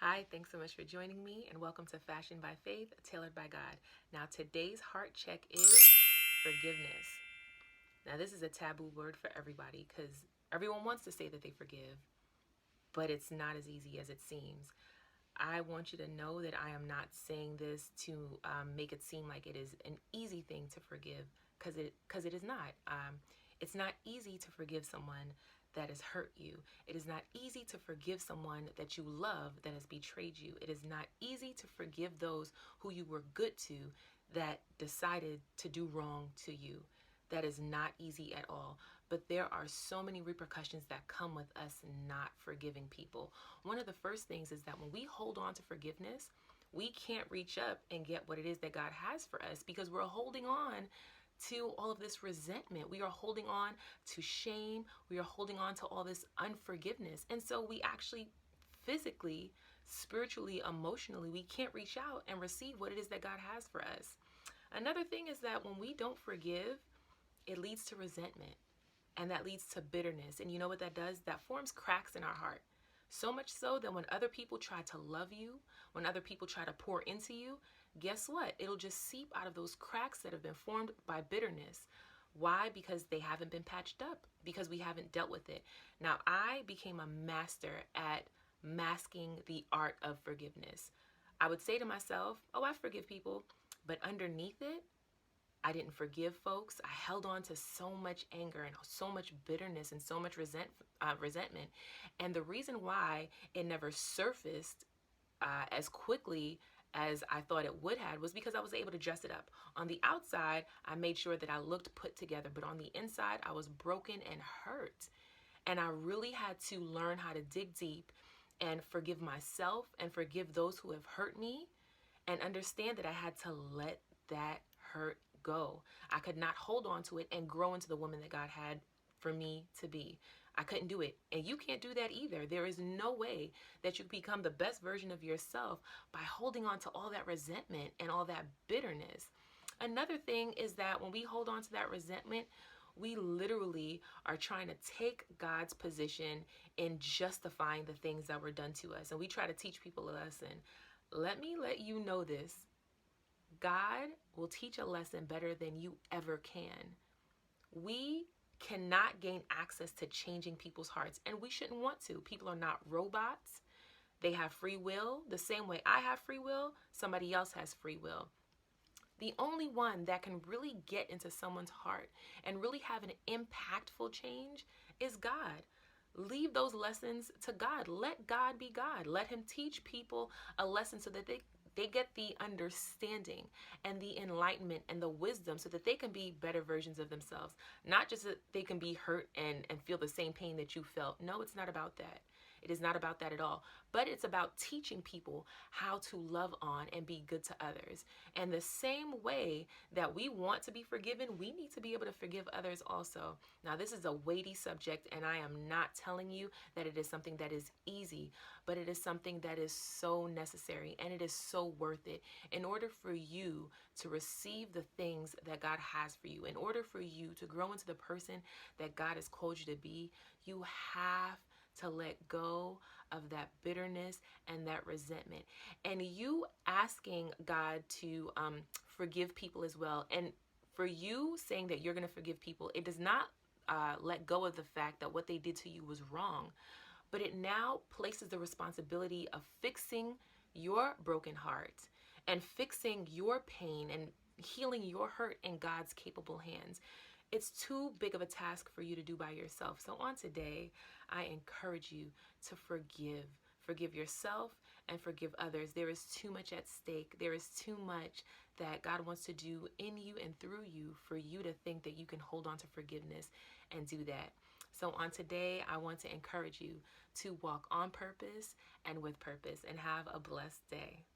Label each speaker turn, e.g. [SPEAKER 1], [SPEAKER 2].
[SPEAKER 1] Hi, thanks so much for joining me, and welcome to Fashion by Faith, Tailored by God. Now, today's heart check is forgiveness. Now, this is a taboo word for everybody because everyone wants to say that they forgive, but it's not as easy as it seems. I want you to know that I am not saying this to make it seem like it is an easy thing to forgive, because it is not. It's not easy to forgive someone that has hurt you. It is not easy to forgive someone that you love that has betrayed you. It is not easy to forgive those who you were good to that decided to do wrong to you. That is not easy at all. But there are so many repercussions that come with us not forgiving people. One of the first things is that when we hold on to forgiveness, we can't reach up and get what it is that God has for us because we're holding on to all of this resentment. We are holding on to shame. We are holding on to all this unforgiveness. And so we actually physically, spiritually, emotionally, we can't reach out and receive what it is that God has for us. Another thing is that when we don't forgive, it leads to resentment, and that leads to bitterness. And you know what that does? That forms cracks in our heart. So much so that when other people try to love you, when other people try to pour into you, guess what? It'll just seep out of those cracks that have been formed by bitterness. Why? Because they haven't been patched up, because we haven't dealt with it. Now, I became a master at masking the art of forgiveness. I would say to myself, oh, I forgive people, but underneath it, I didn't forgive folks. I held on to so much anger and so much bitterness and so much resentment. And the reason why it never surfaced as quickly as I thought it would have was because I was able to dress it up. On the outside, I made sure that I looked put together, but on the inside, I was broken and hurt. And I really had to learn how to dig deep and forgive myself and forgive those who have hurt me, and understand that I had to let that hurt go. I could not hold on to it and grow into the woman that God had for me to be. I couldn't do it. And you can't do that either. There is no way that you become the best version of yourself by holding on to all that resentment and all that bitterness. Another thing is that when we hold on to that resentment, we literally are trying to take God's position in justifying the things that were done to us. And we try to teach people a lesson. Let me let you know this. God will teach a lesson better than you ever can. We cannot gain access to changing people's hearts, and we shouldn't want to. People are not robots. They have free will. The same way I have free will, somebody else has free will. The only one that can really get into someone's heart and really have an impactful change is God. Leave those lessons to God. Let God be God. Let him teach people a lesson so that they get the understanding and the enlightenment and the wisdom so that they can be better versions of themselves. Not just that they can be hurt and feel the same pain that you felt. No, it's not about that. It is not about that at all. But it's about teaching people how to love on and be good to others. And the same way that we want to be forgiven, we need to be able to forgive others also. Now, this is a weighty subject, and I am not telling you that it is something that is easy, but it is something that is so necessary, and it is so worth it. In order for you to receive the things that God has for you, in order for you to grow into the person that God has called you to be, you have to let go of that bitterness and that resentment. And you asking God to forgive people as well. And for you saying that you're going to forgive people, it does not let go of the fact that what they did to you was wrong, but it now places the responsibility of fixing your broken heart and fixing your pain and healing your hurt in God's capable hands. It's too big of a task for you to do by yourself. So on today, I encourage you to forgive. Forgive yourself and forgive others. There is too much at stake. There is too much that God wants to do in you and through you for you to think that you can hold on to forgiveness and do that. So on today, I want to encourage you to walk on purpose and with purpose, and have a blessed day.